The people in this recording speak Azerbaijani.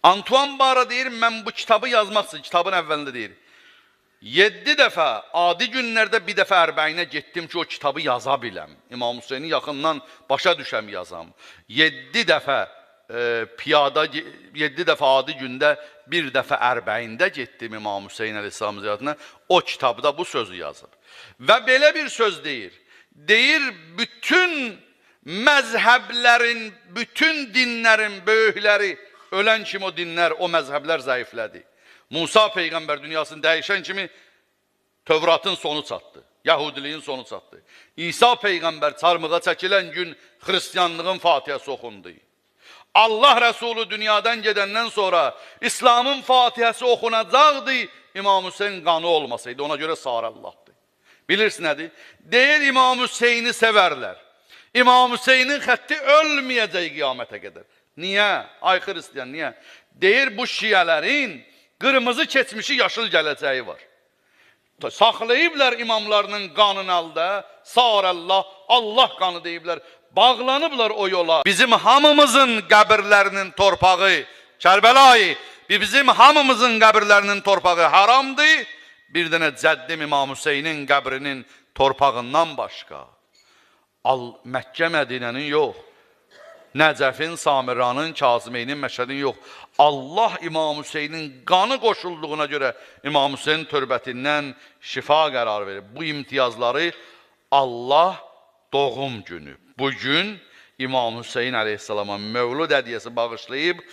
Antoine Bara deyir, mən bu kitabı yazmaq üçün, kitabın əvvəlində deyir. 7 dəfə, adi günlərdə bir dəfə ərbəyinə getdim ki, o kitabı yaza biləm. İmam Hüseyni yaxından başa düşəm yazam. 7 dəfə piyada, 7 dəfə adi gündə, bir dəfə ərbəyində getdim İmam Hüseyin əleyhissalam ziyarətinə. O kitabda bu sözü yazıb. Və belə bir söz deyir. Deyir, bütün məzhəblərin, bütün dinlərin böyükləri ölən kimi o dinlər, o məzhəblər zəiflədi. Musa Peyğəmbər dünyasını dəyişən kimi Tövratın sonu çatdı, Yahudiliyin sonu çatdı. İsa Peyğəmbər çarmığa çəkilən gün xristiyanlığın fatihəsi oxundu. Allah Rəsulü dünyadan gedəndən sonra İslamın fatihəsi oxunacaqdı, İmam Hüseyin qanı olmasaydı, ona görə Sarallahdı. Bilirsin nədir? Deyir, İmam Hüseyini sevərlər. İmam Hüseyinin xətti ölməyəcək qiyamətə qədər. Niyə? Ay Xristiyan, niyə? Deyir, bu şiyələrin qırmızı keçmişi, yaşıl gələcəyi var. Saxlayıblar imamlarının qanını alda, Sarallah, Allah qanı deyiblər, bağlanıblar o yola. Bizim hamımızın qəbirlərinin torpağı, Kərbəlayı, bizim hamımızın qəbirlərinin torpağı haramdır. Bir dənə cəddim İmam Hüseynin qəbrinin torpağından başqa. Məkkə Mədinənin yox, Nəcəfin, Samiranın, Kazimeynin, Məşədin yox. Allah İmam Hüseynin qanı qoşulduğuna görə İmam Hüseyin törbətindən şifa qərar verir. Bu imtiyazları Allah doğum günü. Bugün İmam Hüseyin əleyhissalama Mövlud hədiyəsi bağışlayıb.